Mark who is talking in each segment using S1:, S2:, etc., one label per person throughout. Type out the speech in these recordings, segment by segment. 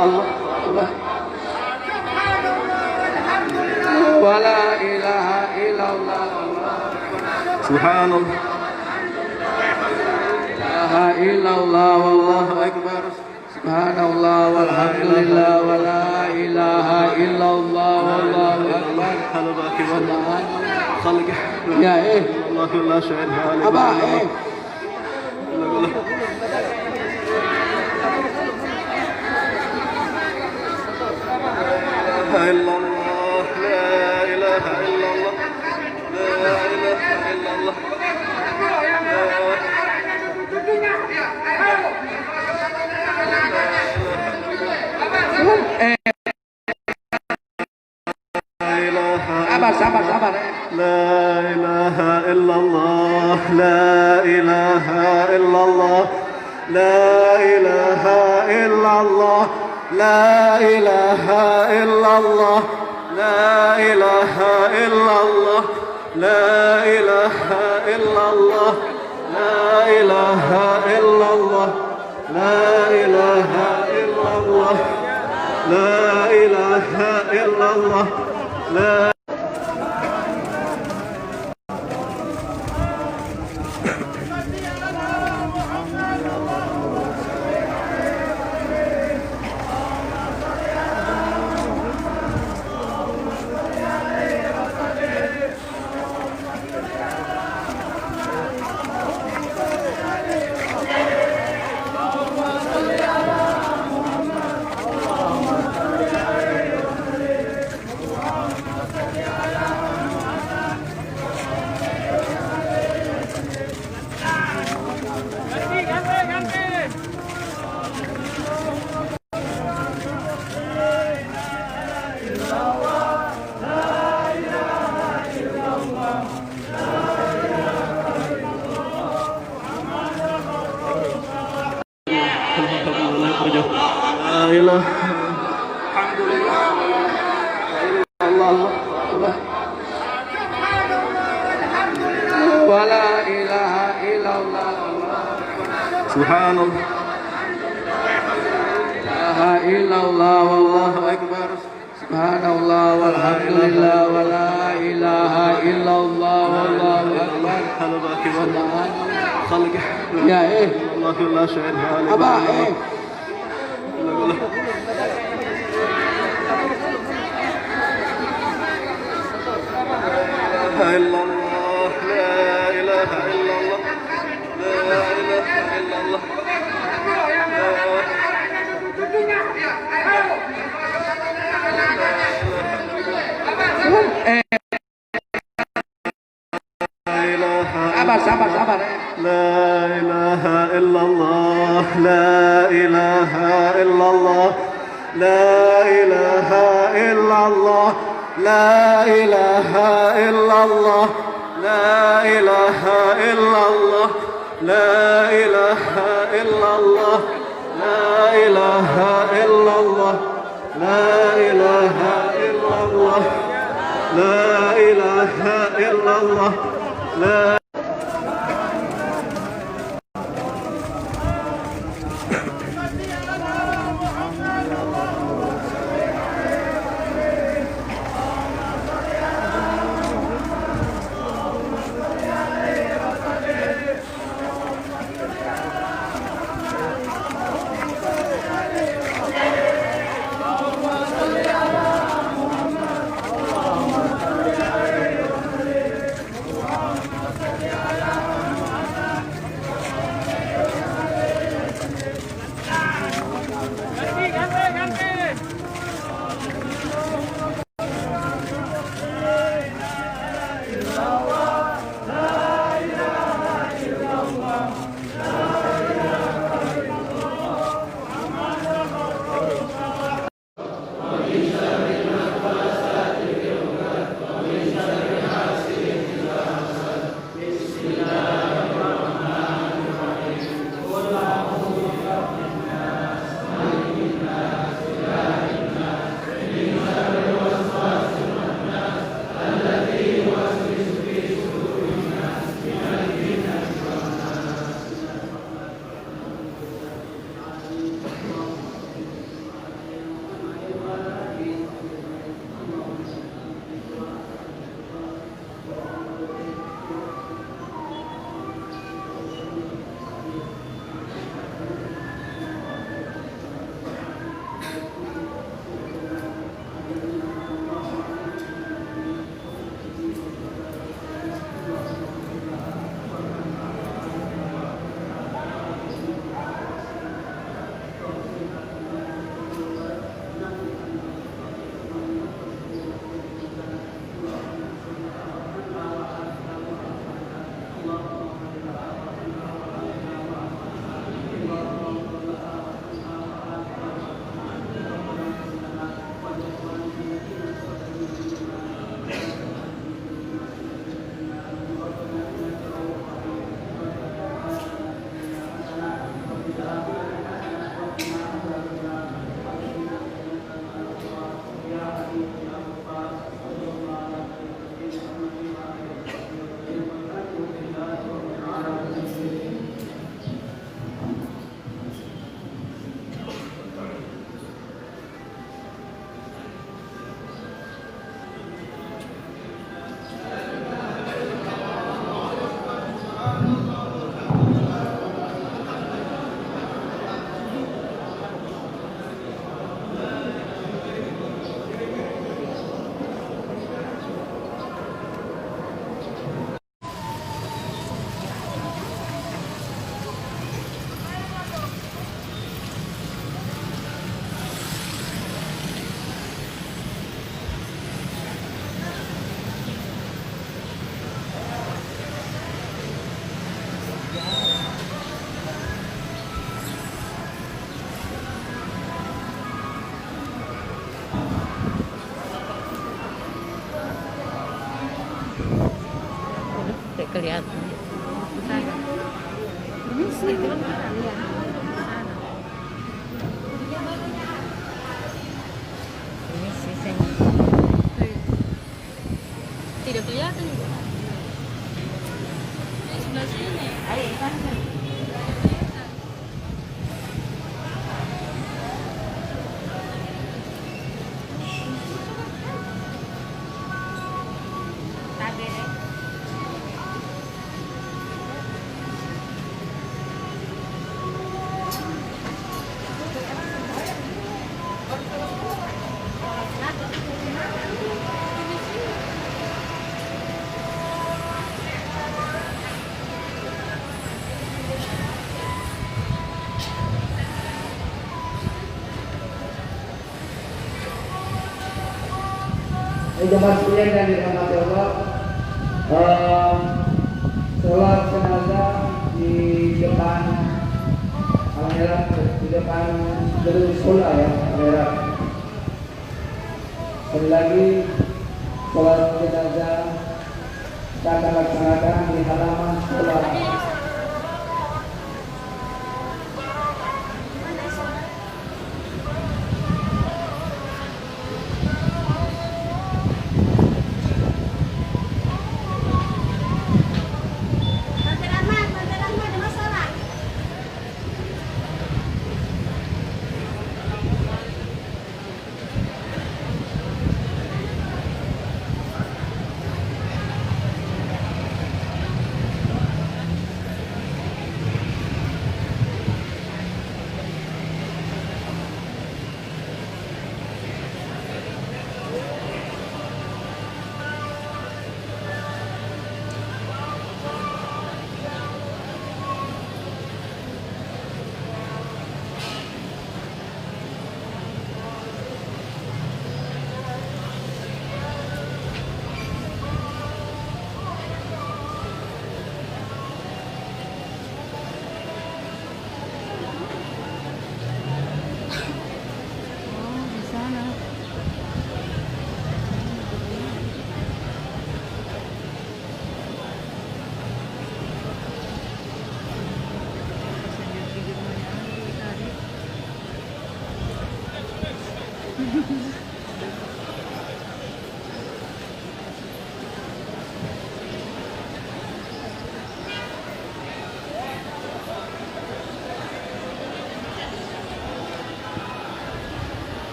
S1: Allah. Wa la ilaha illallah. Subhanallah. La ilaha illallah wallahu akbar. Subhanallah walhamdulillah wa la ilaha illallah wallahu akbar. Ya Allah la syarika lahu. Apa illallah la ilaha illallah la ilaha illallah sabar la ilaha illallah la ilaha illallah la ilaha illallah la ilaha illallah la ilaha illallah la ilaha illallah la ilaha illallah la ilaha illallah la ilaha illallah la Subhanallah. La ilaha illallah wallahu akbar. Subhanallah walhamdulillah wa la ilaha illallah wallahu akbar. Ya Allah la syarika lahu. Apa illallah la ilaha illallah la ilaha illallah sabar la ilaha illallah la ilaha illallah la ilaha illallah la ilaha illallah la ilaha illallah la ilaha illallah la ilaha illallah la ilaha illallah la ilaha illallah la
S2: kelihatan. Sana. Permisi, itu kan kalian. Sana. Permisi, saya. Tidak kelihatan. Sebelah sini. Ayo, sana.
S3: Jemaat sekalian yang dirahmati Allah, sholat jenazah di depan Al-Merah, di depan gedung sekolah ya, Al-Merah. Sekali lagi, sholat jenazah kita akan laksanakan di halaman sekolah.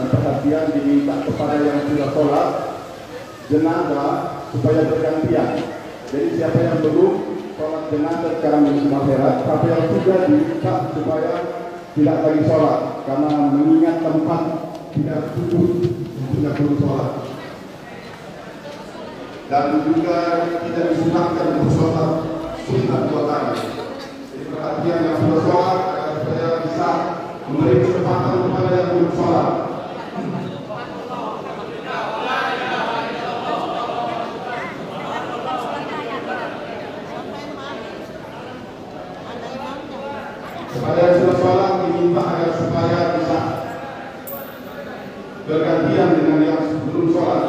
S4: Perhatian diminta kepada yang sudah sholat jenazah supaya bergantian. Jadi siapa yang belum sholat jenazah sekarang di akhirat, tapi yang sudah diminta supaya tidak lagi sholat karena mengingat tempat tidak cukup tidak perlu sholat. Dan juga tidak disunahkan untuk sholat sunnah 2 kali. Jadi perhatian yang sudah sholat agar supaya bisa memberi kesempatan kepada yang belum sholat. Kepada yang sudah sholat diminta agar supaya bisa bergantian dengan yang belum sholat.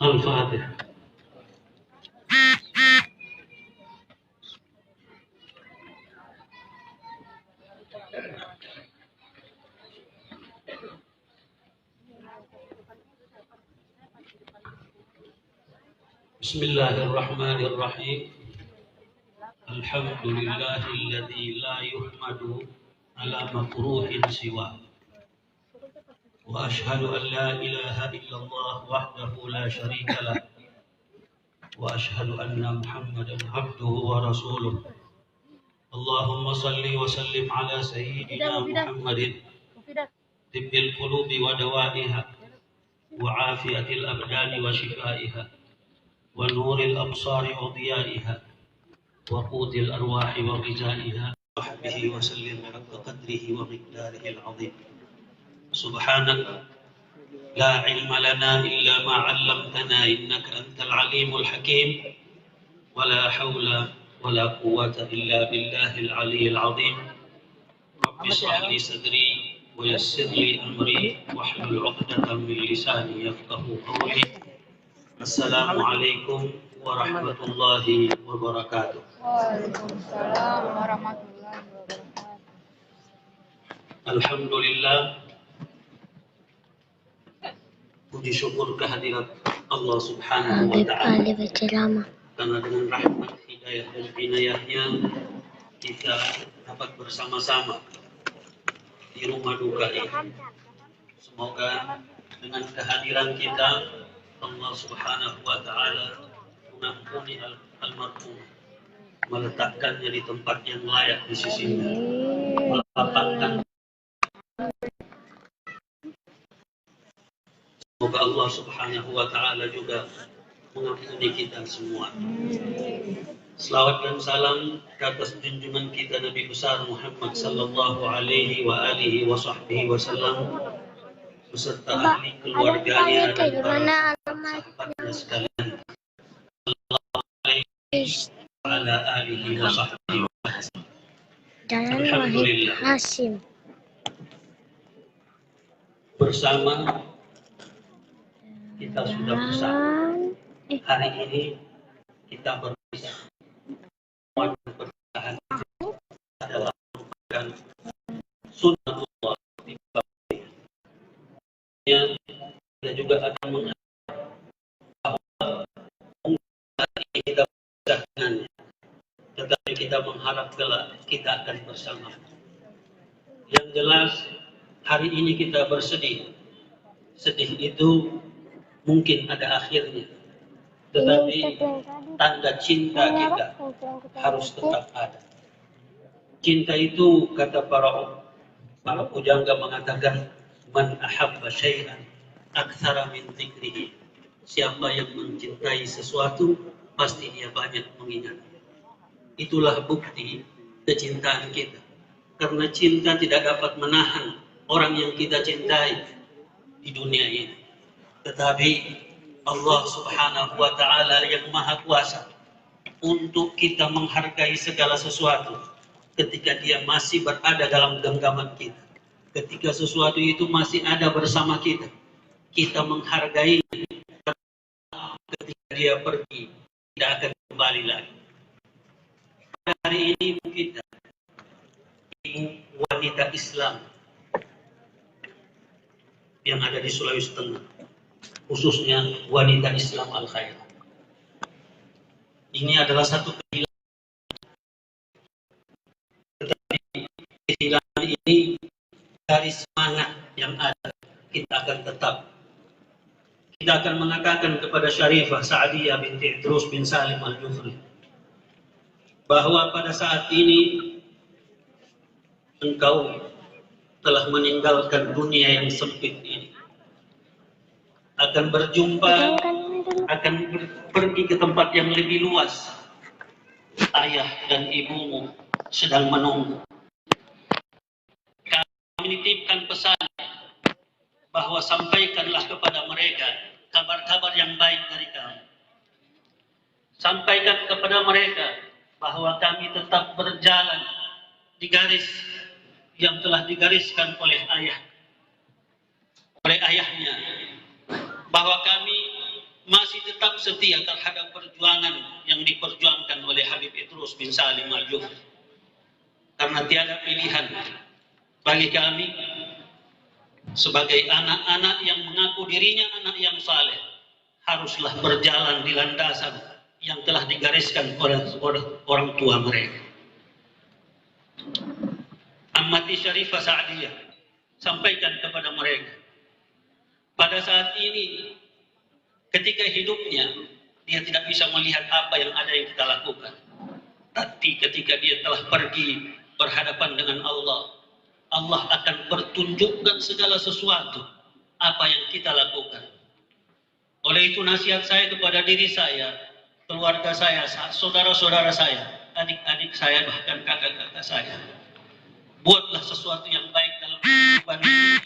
S5: Al-Fatihah. Bismillahirrahmanirrahim. Alhamdulillahilladzi la yuhmadu ala makruhin siwa. Wa ashhadu an la ilaha illallah wahdahu la syarika lah. Wa ashhadu anna Muhammadan abduhu wa rasuluh. Allahumma salli wa sallim ala sayyidina Muhammadin tibbil qulubi wa dawaiha wa afiyatil abdani wa shifaiha wa nuril absari wa diyaiha wa qutil arwahi wa ghizaiha wa sahbihi wa sallim haqqa qadrihi wa miqdarihi al-azim. Subhanaka la ilma lana illa ma 'allamtana innaka antal alimul hakim. Wa la hawla wa la quwwata illa billahil aliyyil azim. Rabbi shrah li sadri wa yassir li amri wahlul 'uqdatam min lisani yafqahu qawli. Assalamualaikum warahmatullahi wabarakatuh.
S2: Waalaikumsalam warahmatullahi wabarakatuh.
S5: Alhamdulillah, puji syukur kehadirat Allah Subhanahu wa Ta'ala, karena dengan rahmat, hidayah dan inayahnya kita dapat bersama-sama di rumah duka ini. Semoga dengan kehadiran kita Allah Subhanahu wa Ta'ala mengampuni almarhum, meletakkannya di tempat yang layak di sisinya, melapangkan. Semoga Allah Subhanahu wa Ta'ala juga mengampuni kita semua. Selawat dan salam ke atas junjungan kita Nabi besar Muhammad sallallahu alaihi wa alihi wa sahbihi wasallam beserta ahli keluarganya dan para sahabatnya sekalian. Ala alihi wa sahbihi wasallam. Alhamdulillah. Bersama kita sudah bersama. Hari ini kita berpisah. Perpisahan adalah merupakan sunnatullah di bawahnya. Kita juga akan mengatakan bahwa hari ini kita berpisah dengannya, tetapi kita mengharap kelak kita akan bersama. Yang jelas hari ini kita bersedih. Sedih itu mungkin ada akhirnya, tetapi tanda cinta kita harus tetap ada. Cinta itu, kata para pujangga mengatakan, man ahabba syai'an aktsara min dzikrihi. Siapa yang mencintai sesuatu, pasti dia banyak mengingat. Itulah bukti kecintaan kita. Karena cinta tidak dapat menahan orang yang kita cintai di dunia ini. Tetapi Allah Subhanahu wa Ta'ala yang Maha Kuasa untuk kita menghargai segala sesuatu ketika dia masih berada dalam genggaman kita. Ketika sesuatu itu masih ada bersama kita, kita menghargai. Ketika dia pergi, tidak akan kembali lagi. Pada hari ini kita, ibu wanita Islam yang ada di Sulawesi Tengah, khususnya wanita Islam Al-Khair. Ini adalah satu kehilangan, tetapi kehilangan ini dari semangat yang ada, kita akan tetap. Kita akan mengatakan kepada Syarifah Sa'diyah binti Idrus bin Salim Al-Jufri bahwa pada saat ini engkau telah meninggalkan dunia yang sempit ini, akan berjumpa, akan pergi ke tempat yang lebih luas. Ayah dan ibumu sedang menunggu. Kami menitipkan pesan bahwa sampaikanlah kepada mereka kabar-kabar yang baik dari kami. Sampaikan kepada mereka bahwa kami tetap berjalan di garis yang telah digariskan oleh ayahnya, bahwa kami masih tetap setia terhadap perjuangan yang diperjuangkan oleh Habib Idrus bin Salim Al-Jufri, karena tiada pilihan bagi kami sebagai anak-anak yang mengaku dirinya anak yang saleh, haruslah berjalan di landasan yang telah digariskan oleh orang tua mereka. Ammati Syarifah Sa'diyah, sampaikan kepada mereka, pada saat ini ketika hidupnya dia tidak bisa melihat apa yang ada yang kita lakukan, tapi ketika dia telah pergi berhadapan dengan Allah, Allah akan pertunjukkan segala sesuatu apa yang kita lakukan. Oleh itu nasihat saya kepada diri saya, keluarga saya, saudara-saudara saya, adik-adik saya, bahkan kakak-kakak saya, buatlah sesuatu yang baik dalam kehidupan ini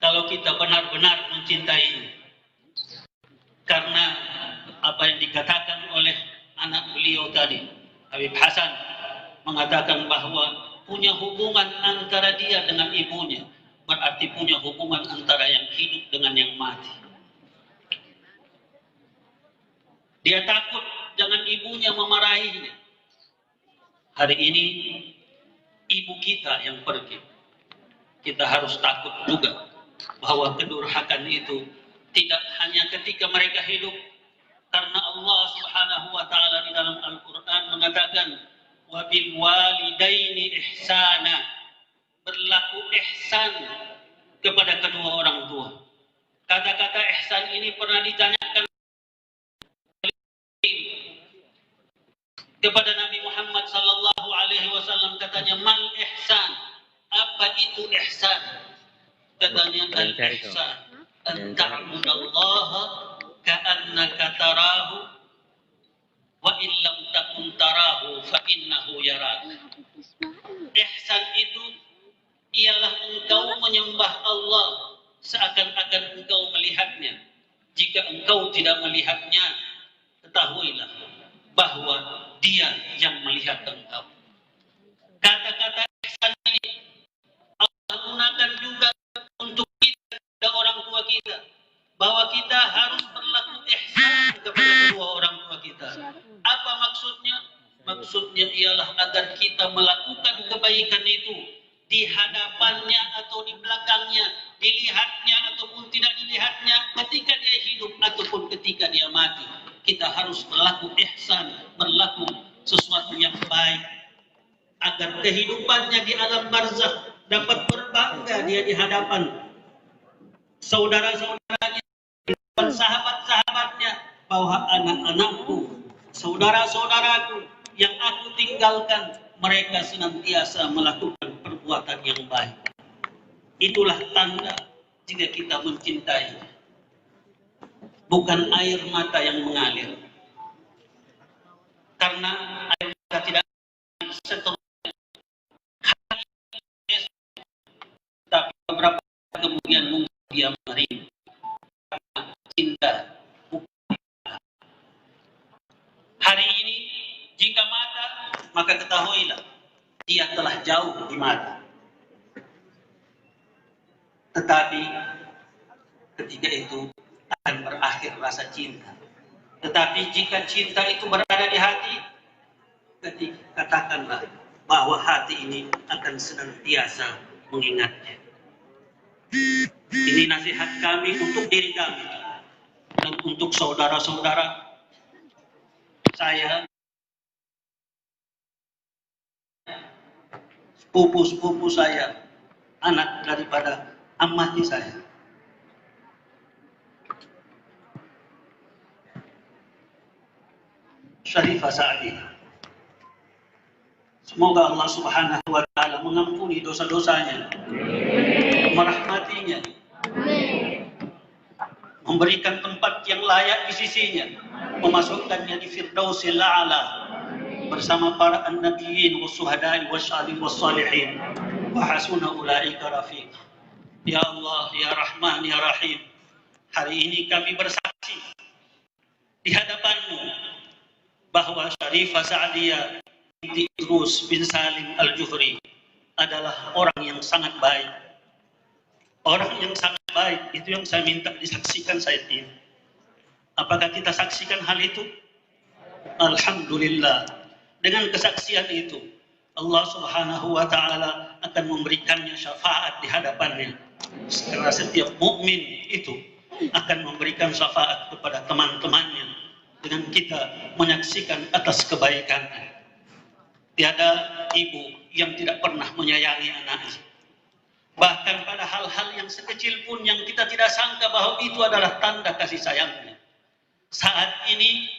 S5: kalau kita benar-benar mencintainya. Karena apa yang dikatakan oleh anak beliau tadi, Habib Hasan, mengatakan bahwa punya hubungan antara dia dengan ibunya berarti punya hubungan antara yang hidup dengan yang mati. Dia takut jangan ibunya memarahinya. Hari ini ibu kita yang pergi. Kita harus takut juga bahwa kedurhakan itu tidak hanya ketika mereka hidup, karena Allah Subhanahu wa taala di dalam Al-Qur'an mengatakan wa bil walidaini ihsana, berlaku ihsan kepada kedua orang tua. Kata-kata ihsan ini pernah ditanyakan kepada Nabi Muhammad sallallahu alaihi wasallam, katanya mal ihsan, apa itu ihsan? Katanya al ihsan an ta'budallaha ka'annaka tarahu wa illam takun tarahu fa innahu yarak. Ihsan itu ialah engkau menyembah Allah seakan-akan engkau melihatnya. Jika engkau tidak melihatnya, ketahuilah bahwa dia yang melihat engkau. Kata-kata ihsan ini Allah gunakan juga untuk kita dan orang tua kita, bahwa kita harus berlaku ihsan kepada kedua orang tua kita. Apa maksudnya? Maksudnya ialah agar kita melakukan kebaikan itu di hadapannya atau di belakangnya, dilihatnya ataupun tidak dilihatnya, ketika dia hidup ataupun ketika dia mati. Kita harus berlaku ihsan, berlaku sesuatu yang baik, agar kehidupannya di alam barzakh dapat berbangga dia di hadapan saudara-saudaranya, sahabat-sahabatnya, bahwa anak-anakku, saudara-saudaraku yang aku tinggalkan, mereka senantiasa melakukan perbuatan yang baik. Itulah tanda jika kita mencintai. Bukan air mata yang mengalir. Karena air mata tidak seterusnya. Tapi beberapa kemudian mungkin dia menerima. Karena cinta. Hari ini jika mata, maka ketahuilah dia telah jauh di mata. Tetapi ketika itu akan berakhir rasa cinta. Tetapi jika cinta itu berada di hati, katakanlah bahwa hati ini akan senantiasa mengingatnya. Ini nasihat kami untuk diri kami dan untuk saudara-saudara saya, sepupu-sepupu saya, anak daripada amati saya. Syarifah Sa'diyah. Semoga Allah Subhanahu wa Ta'ala mengampuni dosa-dosanya, merahmatinya, memberikan tempat yang layak di sisinya, memasukkannya di Firdausil A'la bersama para an-nabiyyin was-syuhada'i was-salihin wa hasuna ulaika rafiq. Ya Allah, ya Rahman, ya Rahim, hari ini kami bersaksi di hadapan-Mu bahwa Syarifah Sa'diyah binti Idrus bin Salim Al-Jufri adalah orang yang sangat baik. Orang yang sangat baik, itu yang saya minta disaksikan saat ini. Apakah kita saksikan hal itu? Alhamdulillah. Dengan kesaksian itu, Allah Subhanahu wa Ta'ala akan memberikannya syafaat di hadapannya. Karena setiap mukmin itu akan memberikan syafaat kepada teman-temannya dengan kita menyaksikan atas kebaikannya. Tiada ibu yang tidak pernah menyayangi anaknya. Bahkan pada hal-hal yang sekecil pun yang kita tidak sangka bahwa itu adalah tanda kasih sayangnya. Saat ini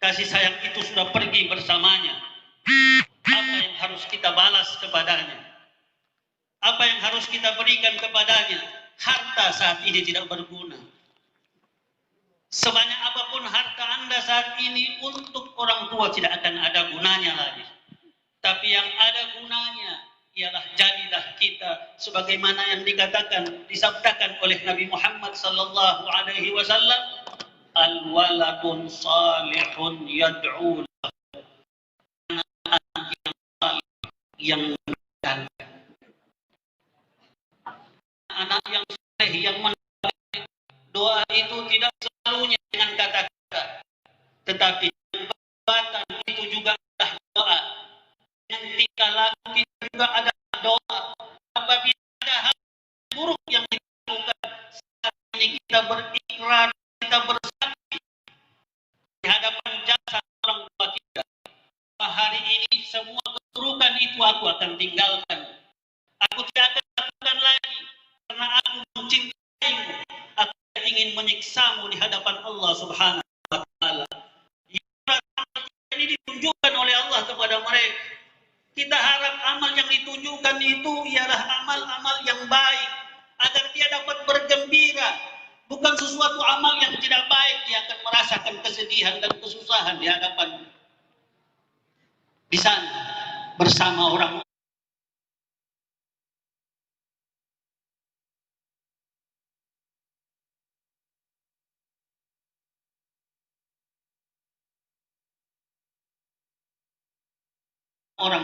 S5: kasih sayang itu sudah pergi bersamanya. Apa yang harus kita balas kepadanya? Apa yang harus kita berikan kepadanya? Harta saat ini tidak berguna. Sebanyak apapun harta Anda saat ini untuk orang tua tidak akan ada gunanya lagi. Tapi yang ada gunanya ialah jadilah kita sebagaimana yang dikatakan, disabdakan oleh Nabi Muhammad sallallahu alaihi wasallam, al-waladun salihun yad'u lahu. Anak yang mendoakan. Anak yang saleh yang mendoakan. Doa itu tidak selalunya dengan kata-kata, tetapi perbuatan itu juga adalah doa. Yang tingkah laku kita juga ada doa. Apabila ada hal buruk yang kita lakukan, saat ini kita berikrar, kita bersaksi di hadapan jasa orang tua kita. Hari ini semua keburukan itu aku akan tinggalkan. Aku tidak akan lakukan lagi karena aku mencintaimu. Aku ingin menyiksamu di hadapan Allah Subhanahu wa Ta'ala. Ini ditunjukkan oleh Allah kepada mereka. Kita harap amal yang ditunjukkan itu ialah amal-amal yang baik agar dia dapat bergembira. Bukan sesuatu amal yang tidak baik, dia akan merasakan kesedihan dan kesusahan di hadapan di sana bersama orang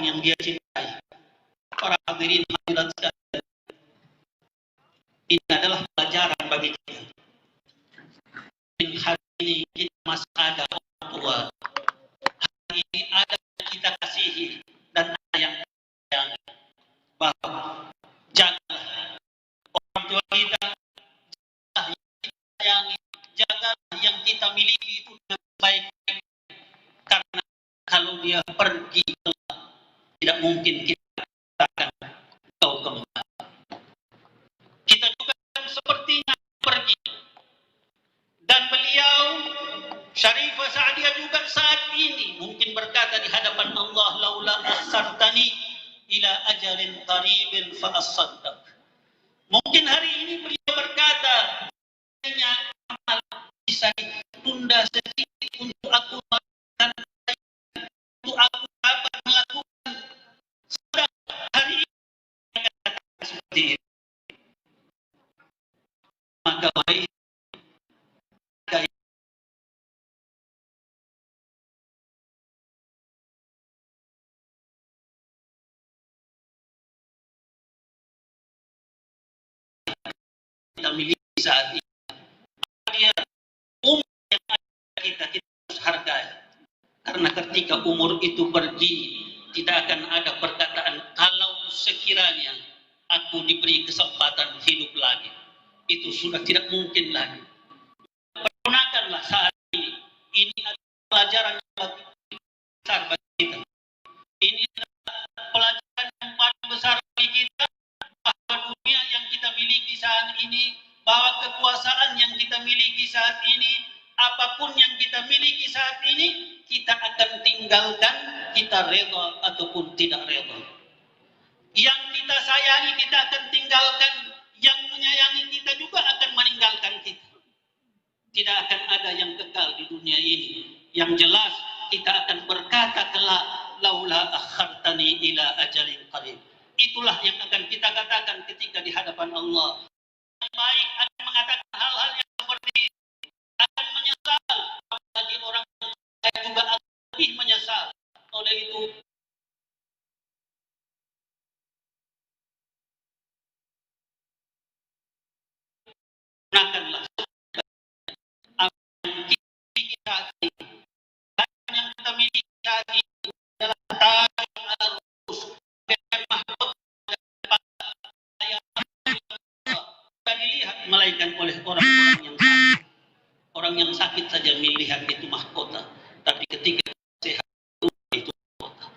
S5: yang dia cintai. Para hadirin hadirat sekalian, ini adalah pelajaran bagi kita. Hari ini kita masih ada orang tua. Hari ini ada yang kita kasihi dan ada yang sayangi. Bahwa jagalah orang tua kita, jagalah yang kita sayangi, jagalah yang kita miliki itu dengan baik. Karena kalau dia pergi, tidak mungkin kita akan kau kembali. Kita juga sepertinya pergi. Dan beliau, Syarifah Sa'diyah juga saat ini mungkin berkata di hadapan Allah, laula akhsartani ila ajalin qaribin fa asaddaq. Mungkin hari ini beliau berkata, hanya amal bisa ditunda sedikit untuk aku melakukan, untuk aku dapat melakukan. Hari ini seperti itu. Maka baik kita miliki saat ini. Dia umur yang ada kita harus hargai. Karena ketika umur itu pergi, tidak akan ada perkataan kalau sekiranya aku diberi kesempatan hidup lagi. Itu sudah tidak mungkin lagi. Pergunakan pelajaran yang besar bagi kita. Ini pelajaran yang paling besar bagi kita, bahwa dunia yang kita miliki saat ini, bahwa kekuasaan yang kita miliki saat ini, apapun yang kita miliki saat ini, kita akan tinggalkan, kita reda ataupun tidak reda. Yang kita sayangi kita akan tinggalkan, yang menyayangi kita juga akan meninggalkan kita. Tidak akan ada yang kekal di dunia ini. Yang jelas kita akan berkata kelak, laula akhartani ila ajalin qarib. Itulah yang akan kita katakan ketika di hadapan Allah. Yang baik akan mengatakan hal-hal yang seperti ini, akan menyesal. Bagi orang yang juga akan lebih menyesal. Oleh itu, gunakanlah kita yang kita miliki saat ini adalah harta yang harus dengan mahkota yang tidak dilihat melainkan oleh orang-orang yang sakit. Orang yang sakit saja melihat itu mahkota, tapi ketika sehat itu mahkota.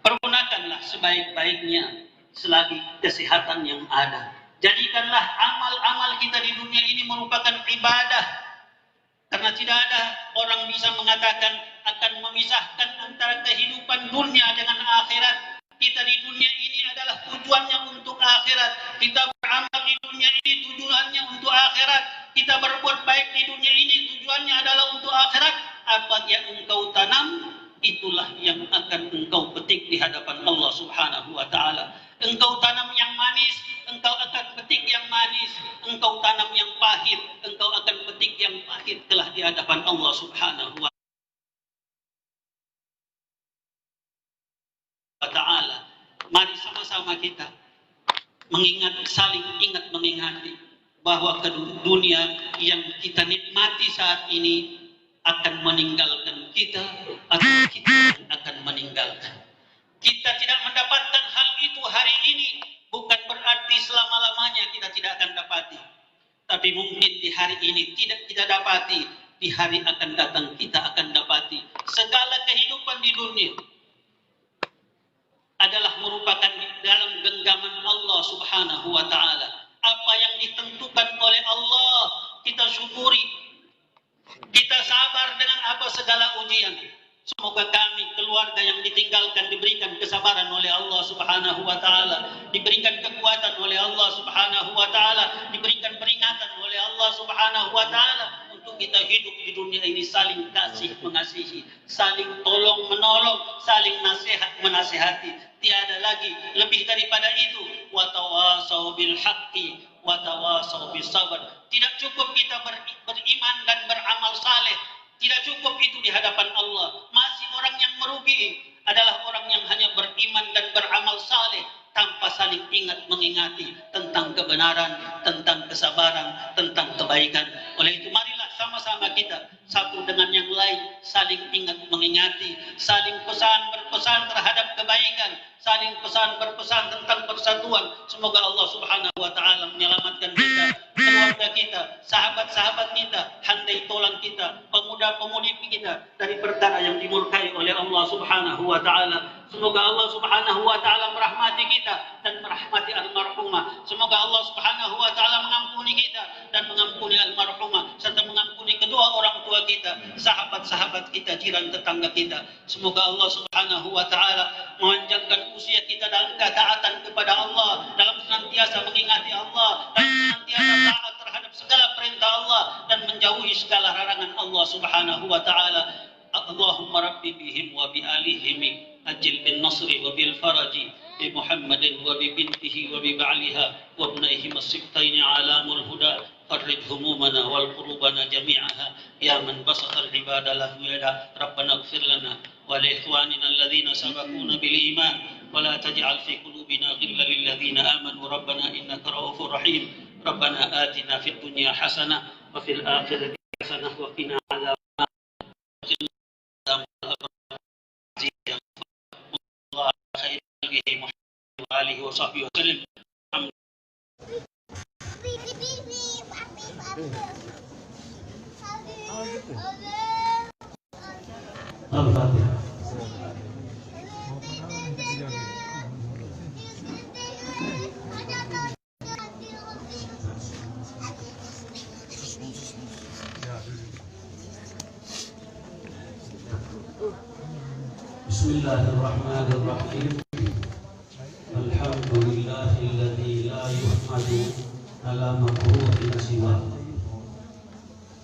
S5: Pergunakanlah sebaik-baiknya selagi kesehatan yang ada. Jadikanlah amal-amal kita di dunia ini merupakan ibadah. Karena tidak ada orang bisa mengatakan akan memisahkan antara kehidupan dunia dengan akhirat. Kita di dunia ini adalah tujuannya untuk akhirat. Kita beramal di dunia ini tujuannya untuk akhirat. Kita berbuat baik di dunia ini tujuannya adalah untuk akhirat. Apa yang engkau tanam, itulah yang akan engkau petik di hadapan Allah Subhanahu wa Ta'ala. Engkau tanam yang manis, engkau akan petik yang manis. Engkau tanam yang pahit, engkau akan petik yang pahit telah di hadapan Allah Subhanahu wa Ta'ala. Mari sama-sama kita saling ingat mengingati bahwa dunia yang kita nikmati saat ini akan meninggalkan kita atau kita akan meninggalkan. Kita tidak mendapatkan hal itu hari ini, bukan berarti selama-lamanya kita tidak akan dapati. Tapi mungkin di hari ini tidak kita dapati, di hari akan datang kita akan dapati. Segala kehidupan di dunia adalah merupakan dalam genggaman Allah Subhanahu wa Ta'ala. Apa yang ditentukan oleh Allah, kita syukuri. Kita sabar dengan apa segala ujian. Semoga kami, keluarga yang ditinggalkan, diberikan kesabaran oleh Allah Subhanahu wa Ta'ala, diberikan kekuatan oleh Allah Subhanahu wa Ta'ala, diberikan peringatan oleh Allah Subhanahu wa Ta'ala untuk kita hidup di dunia ini saling kasih mengasihi, saling tolong menolong, saling nasihat menasihati. Tiada lagi lebih daripada itu. Wa tawasau bil haqqi wa tawasau bis sabr. Tidak cukup kita beriman dan beramal saleh. Tidak cukup itu di hadapan Allah. Masih orang yang merugi adalah orang yang hanya beriman dan beramal saleh tanpa saling ingat mengingati tentang kebenaran, tentang kesabaran, tentang kebaikan. Oleh itu marilah sama-sama kita satu dengan yang lain saling ingat mengingati, saling pesan berpesan terhadap kebaikan, saling pesan berpesan tentang persatuan. Semoga Allah Subhanahu wa Ta'ala menyelamatkan kita, keluarga kita, sahabat-sahabat kita, handai tolang kita, pemuda-pemudi kita dari perkara yang dimurkai oleh Allah Subhanahu wa Ta'ala. Semoga Allah Subhanahu wa Ta'ala merahmati kita dan merahmati almarhumah. Semoga Allah Subhanahu wa Ta'ala mengampuni kita dan mengampuni almarhumah serta mengampuni kedua orang tua kita, sahabat-sahabat kita, jiran tetangga kita. Semoga Allah Subhanahu wa Ta'ala memanjangkan usia kita dalam ketaatan kepada Allah, dalam senantiasa mengingati Allah, dan senantiasa taat terhadap segala perintah Allah dan menjauhi segala larangan Allah Subhanahu wa Ta'ala. Allahumma rabbi bihim wa bi alihim ajil bin nasri wa bil faraji bi Muhammadin wa bi bintihi wa bi ba'liha wa ibnaihim as-sibtaini alamul huda farrij humumana wal qurubana jami'aha ya man basata al-ibada lahu yada rabbana ighfir lana wa li ikhwanina alladhina sabaquna bil iman wa la taj'al fi qulubina ghillan lil ladzina amanu rabbana innaka ra'ufur rahim rabbana atina fid dunya hasanah wa fil akhirati hasanah wa qina adzabannar alihi wa sahbihi wasallam. Al-Fatihah. Bismillahirrahmanirrahim. Alhamdulillahilladzi la yuhmadu ala makruhin siwa.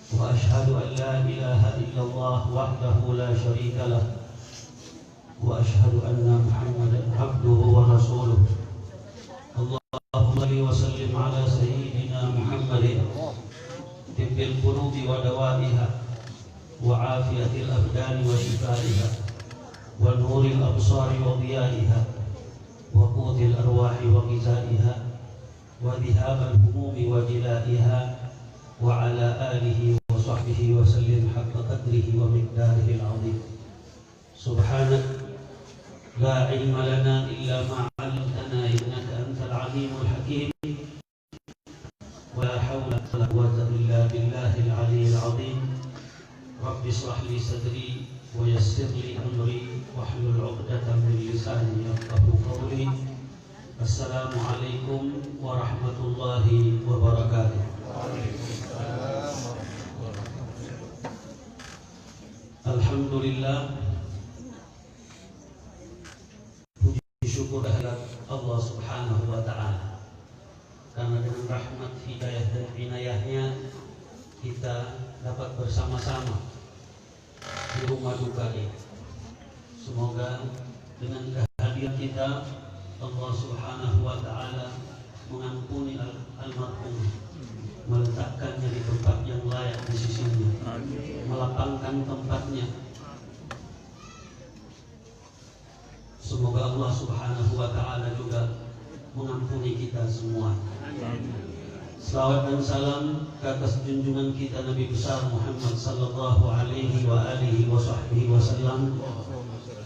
S5: Wa ashhadu an la ilaha illallah wahdahu la syarika lah. Wa ashhadu anna Muhammadan abduhu wa rasuluh. Allahumma salli wa sallim ala sayyidina Muhammadin tibbil qulubi wa dawaiha wa afiyatil abdani wa shifaiha wa nuril absari wa diyaiha wa qutil arwahi wa ghizaiha wa dhihabal humumi wa jilaiha wa ala alihi wa sahbihi wa sallim haqqa qadrihi wa miqdarihi al-azim. Subhanak la ilma lana illa ma 'allamtana innaka antal alimul hakim. Wa la hawla wa la quwwata illa billahil aliyyil azim. Rabbi shrah li sadri wa yassir li amri wahlul 'uqdatam min lisani yafqahu qawli. Assalamualaikum warahmatullahi wabarakatuh. Alhamdulillah, puji syukur kehadirat Allah Subhanahu wa Ta'ala, karena dengan rahmat, hidayah dan inayahnya kita dapat bersama-sama di rumah duka ini. Semoga dengan kehadiran kita Allah Subhanahu wa Ta'ala mengampuni almarhum, meletakkannya di tempat yang layak di sisinya, melapangkan tempatnya. Semoga Allah Subhanahu wa Ta'ala juga mengampuni kita semua. Salawat dan salam ke atas junjungan kita Nabi besar Muhammad sallallahu alaihi wa alihi wa sahbihi wasallam,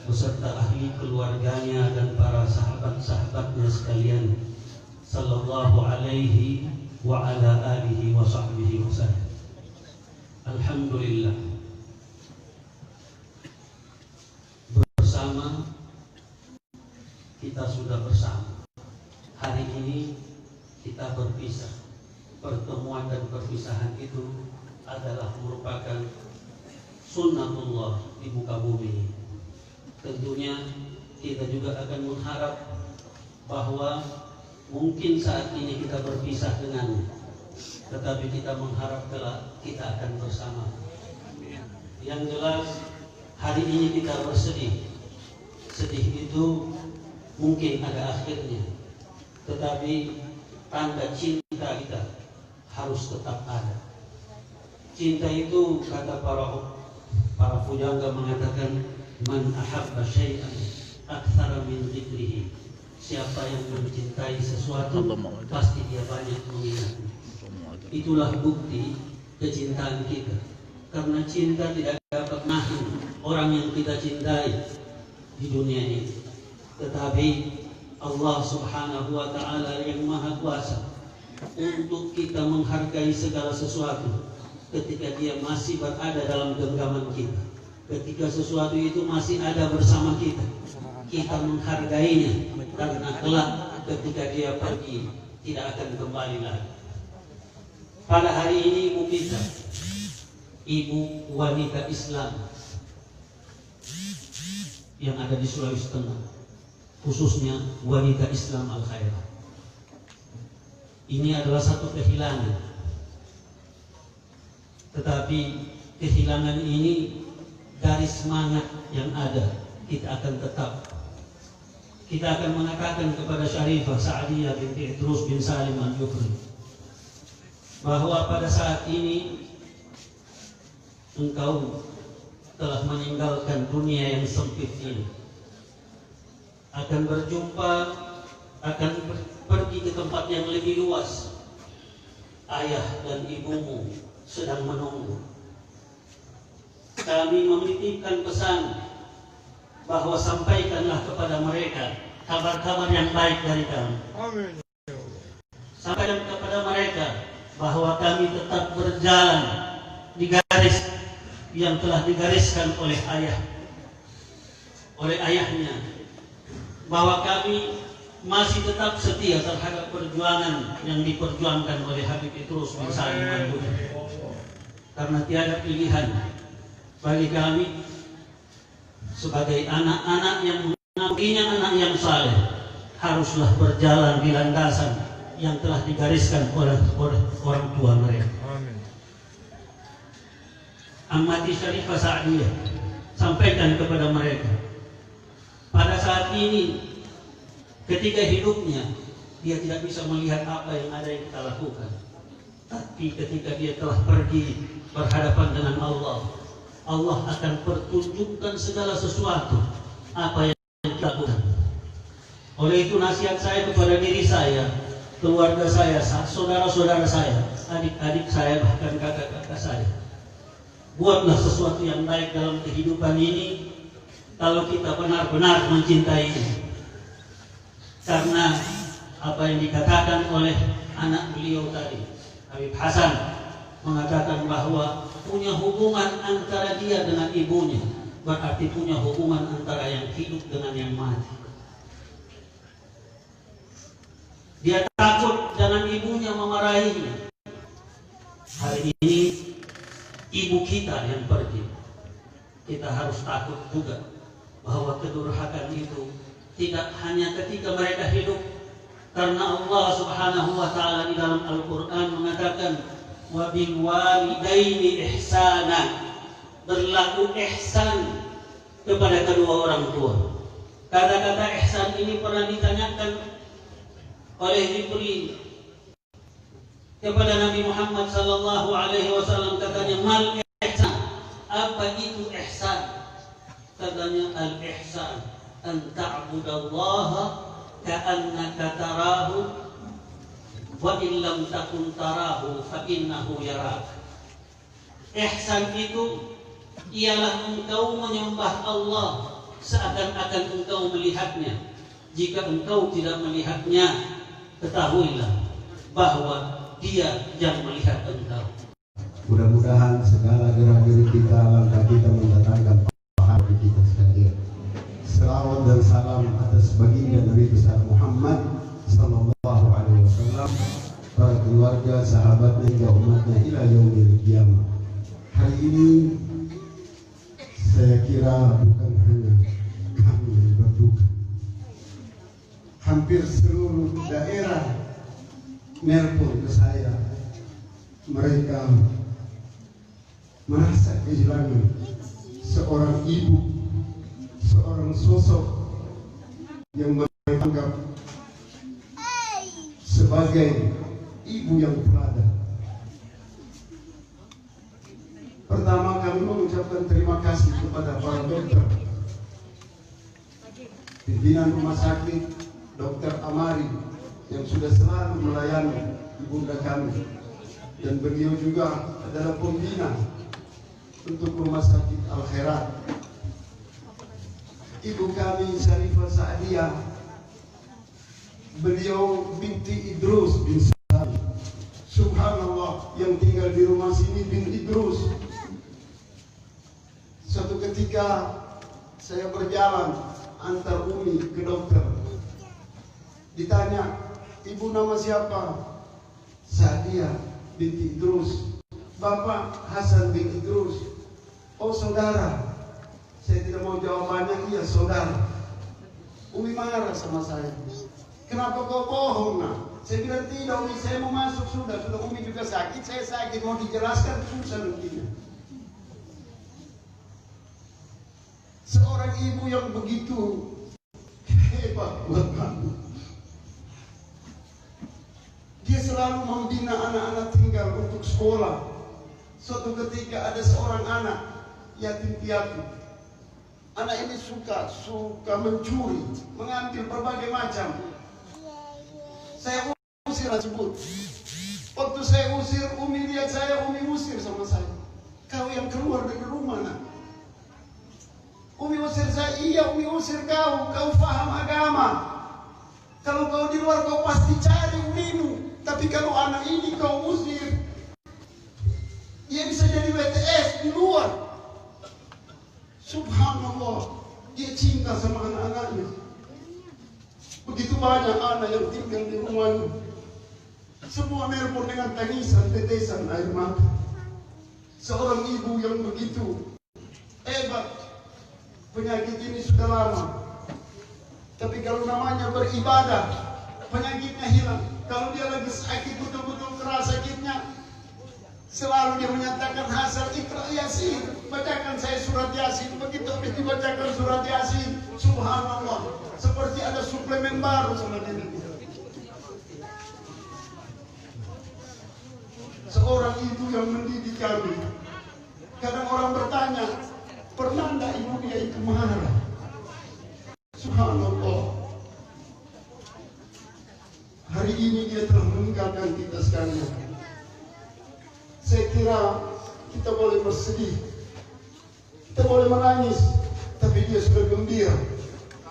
S5: beserta ahli keluarganya dan para sahabat-sahabatnya sekalian, sallallahu alaihi wa ala alihi wa sahbihi wasallam. Alhamdulillah, bersama kita sudah bersama. Hari ini kita berpisah. Pertemuan dan perpisahan itu adalah merupakan sunnatullah di muka bumi. Tentunya kita juga akan mengharap bahwa mungkin saat ini kita berpisah dengannya, tetapi kita mengharap kelak kita akan bersama. Yang jelas hari ini kita bersedih. Sedih itu mungkin ada akhirnya, tetapi tanda cinta kita harus tetap ada. Cinta itu, kata para pujangga mengatakan, man ahabba syai'an aktsara min dzikrihi. Siapa yang mencintai sesuatu pasti dia banyak mengingatnya. Itulah bukti kecintaan kita. Karena cinta tidak dapat nahan orang yang kita cintai di dunia ini. Tetapi Allah Subhanahu wa Ta'ala yang Maha Kuasa untuk kita menghargai segala sesuatu ketika dia masih berada dalam genggaman kita, ketika sesuatu itu masih ada bersama kita, kita menghargainya, karena kelak ketika dia pergi tidak akan kembali lagi. Pada hari ini ibu kita, ibu wanita Islam yang ada di Sulawesi Tengah, khususnya wanita Islam Al-Khairah, ini adalah satu kehilangan. Tetapi kehilangan ini dari semangat yang ada, kita akan tetap. Kita akan mengatakan kepada Syarifah Sa'diyah binti Idrus bin Salim Al-Jufri bahwa pada saat ini engkau telah meninggalkan dunia yang sempit ini, akan berjumpa, akan pergi ke tempat yang lebih luas. Ayah dan ibumu sedang menunggu. Kami menitipkan pesan bahwa sampaikanlah kepada mereka kabar-kabar yang baik dari kami. Sampaikan kepada mereka bahwa kami tetap berjalan di garis yang telah digariskan oleh ayah oleh ayahnya bahwa kami masih tetap setia terhadap perjuangan yang diperjuangkan oleh Habib Idrus bin Salim Al-Buda. Karena tiada pilihan bagi kami sebagai anak-anak yang mengakuinya anak yang saleh, haruslah berjalan di landasan yang telah digariskan oleh orang tua mereka. Amati Syarifah Sa'diyah sampaikan kepada mereka, pada saat ini ketika hidupnya dia tidak bisa melihat apa yang ada yang kita lakukan, tapi ketika dia telah pergi berhadapan dengan Allah, Allah akan pertunjukkan segala sesuatu apa yang kita lakukan. Oleh itu nasihat saya kepada diri saya, keluarga saya, saudara-saudara saya, adik-adik saya, bahkan kakak-kakak saya, buatlah sesuatu yang baik dalam kehidupan ini kalau kita benar-benar mencintainya. Karena apa yang dikatakan oleh anak beliau tadi, Habib Hasan, mengatakan bahwa punya hubungan antara dia dengan ibunya berarti punya hubungan antara yang hidup dengan yang mati. Dia takut jangan ibunya memarahinya. Hari ini ibu kita yang pergi, kita harus takut juga bahwa kedurhakaan itu tidak hanya ketika mereka hidup, karena Allah Subhanahu wa taala di dalam Al-Qur'an mengatakan wa bil walidaini ihsana, berlaku ihsan kepada kedua orang tua. Kata-kata ihsan ini pernah ditanyakan oleh Jibril kepada Nabi Muhammad sallallahu alaihi wasallam, katanya mal ihsan, apa itu ihsan? Katanya al ihsan an ta'budallaha ka'annaka tarahu wa in lam takun tarahu fa innahu yarak. Ihsan itu ialah engkau menyembah Allah seakan-akan engkau melihatnya. Jika engkau tidak melihatnya, ketahuilah bahwa dia yang melihat engkau.
S6: Mudah-mudahan segala gerak-gerik kita, langkah kita mendatangkan pahala bagi kita sekalian. Selawat dan salam atas baginda Nabi besar Muhammad sallallahu alaihi wasallam, para keluarga, sahabatnya hingga umatnya ila yaumil qiyamah. Hari ini saya kira bukan hanya kami yang berduka. Hampir seluruh daerah nelpon ke saya, mereka merasa kehilangan seorang ibu, seorang sosok yang mereka anggap sebagai ibu yang teladan. Pertama, kami mengucapkan terima kasih kepada para dokter, pimpinan rumah sakit Dr. Amari yang sudah selalu melayani ibunda kami, dan beliau juga adalah pembina untuk rumah sakit Al Khairat. Ibu kami Syarifah Sa'diyah, beliau binti Idrus bin Salim, subhanallah, yang tinggal di rumah sini bin Idrus. Suatu ketika saya berjalan antar Umi ke dokter, ditanya, ibu nama siapa? Sa'diyah binti Idrus. Bapak Hasan bin Idrus. Oh saudara. Saya tidak mau jawabannya, iya saudara. Umi marah sama saya. Kenapa kau bohong nak? Saya bilang tidak Umi, saya mau masuk sudah Umi juga sakit, saya sakit, mau dijelaskan susah nantinya. Seorang ibu yang begitu hebat buat kami. Dia selalu membina anak-anak tinggal untuk sekolah. Suatu ketika ada seorang anak yatim piatu. Anak ini suka mencuri, mengambil berbagai macam. Saya usir tersebut. Waktu saya usir, Umi lihat saya, Umi usir sama saya. Kau yang keluar dari rumah nak. Umi usir saya, iya Umi usir kau paham agama. Kalau kau di luar kau pasti cari umimu. Tapi kalau anak ini kau usir, dia bisa jadi WTS di luar. Subhanallah. dia cinta sama anak-anaknya. Begitu banyak anak yang tinggal di rumahnya. Semua nelpon dengan tangisan, tetesan air mata. Seorang ibu yang begitu hebat. Penyakit ini sudah lama. Tapi kalau namanya beribadah, penyakitnya hilang. Kalau dia lagi sakit, betul-betul keras sakitnya, selalu dia menyatakan Hasan Iqra Yasin, bacakan saya surat Yasin. Begitu habis dibacakan surat Yasin, subhanallah, seperti ada suplemen baru sama dia. Seorang ibu yang mendidik kami. Kadang orang bertanya, pernah enggak ibu dia itu marah? Subhanallah. Hari ini dia telah meninggalkan kita sekalian. Saya kira kita boleh bersedih, kita boleh menangis, tapi dia sudah gembira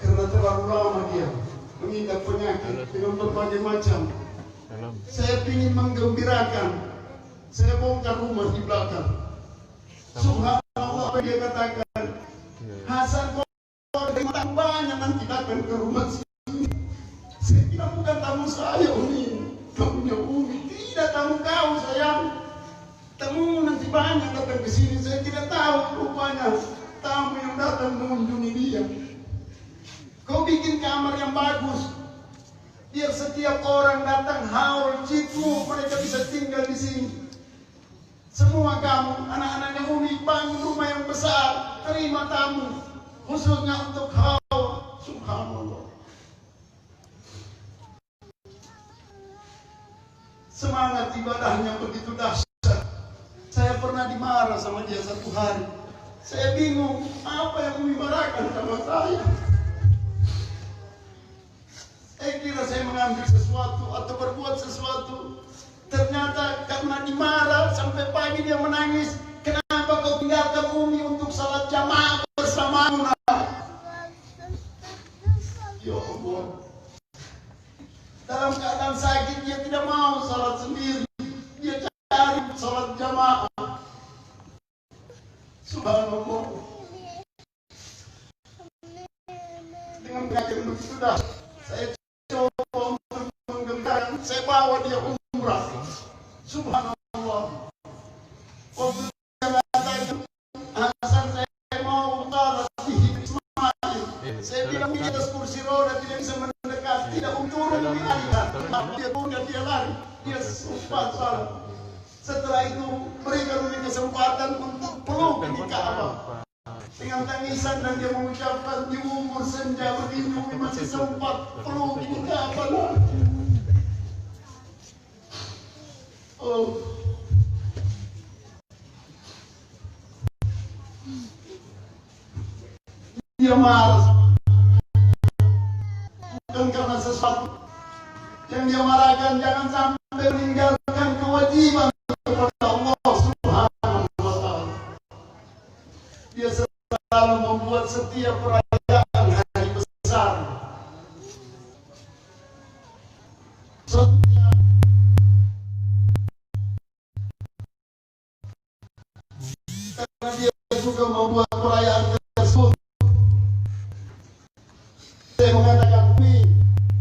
S6: karena terlalu lama dia mengidap penyakit dengan berbagai macam. Saya ingin menggembirakan. Saya bongkar rumah di belakang. Subhanallah, apa dia katakan? Hasan, kau ada banyak nanti datang ke rumah sini. Saya kira bukan tamu saya, Umi. Tamunya Umi. Tidak tamu kau, sayang. Tamu nanti banyak datang ke sini. Saya tidak tahu rupanya tamu yang datang mengunjungi dia. Kau bikin kamar yang bagus, biar setiap orang datang haul, cipu, mereka bisa tinggal di sini. Semua kamu, anak-anaknya Umi, bangun rumah yang besar, terima tamu, khususnya untuk haul. Subhanallah. Semangat ibadahnya begitu dahsyat. Saya pernah dimarah sama dia satu hari. Saya bingung, apa yang Umi marahkan sama saya? Saya kira saya mengambil sesuatu atau berbuat sesuatu. Ternyata karena dimarah sampai pagi dia menangis. Kenapa kau tinggalkan Umi untuk salat jamaah bersamamu? Ya Allah. Dalam keadaan sakit dia tidak mau salat sendiri. Dia cari salat jamaah. Subhanallah. Dengan penyakit begitu dah, saya coba untuk menggembirakan. Saya bawa dia umrah. Subhanallah. Waktu dia mengatakan, Hasan, saya mau utara di Ismail. Saya bilang di atas kursi roda tidak bisa mendekat, tidak turun dialihkan. Dia turun dan dia lari. Dia sempat salah. Setelah itu berikan kesempatan untuk peluk di Ka'bah. Dengan tangisan dan dia mengucapkan, di umur senja begini Umi masih sempat peluk di Ka'bah. Oh. Dia marah bukan karena sesuatu yang dia marahkan. Jangan sampai meninggalkan kewajiban kepada Allah Subhanahu wa ta'ala. Dia selalu membuat setiap perayaan hari besar, karena dia juga membuat perayaan tersebut. Saya mengatakan, Umi,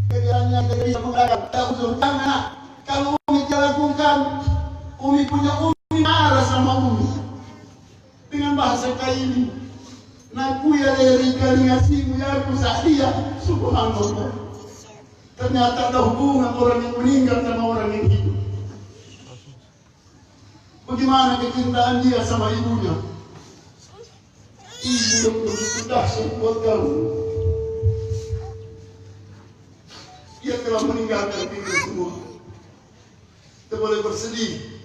S6: kiranya kita bisa mengatakan, tak uzur, jangan. Kalau Umi lakukan, Umi punya Umi marah sama Umi. Dengan bahasa kayak ini, naku ya dari kaliasimu ya aku sa'dia. Subhanallah. Ternyata ada hubungan orang yang meninggal sama orang yang hidup. Bagaimana kecintaan dia sama ibunya? Ibu yang begitu dahsyat buat kamu. Dia telah meninggalkan kita semua. Kita boleh bersedih.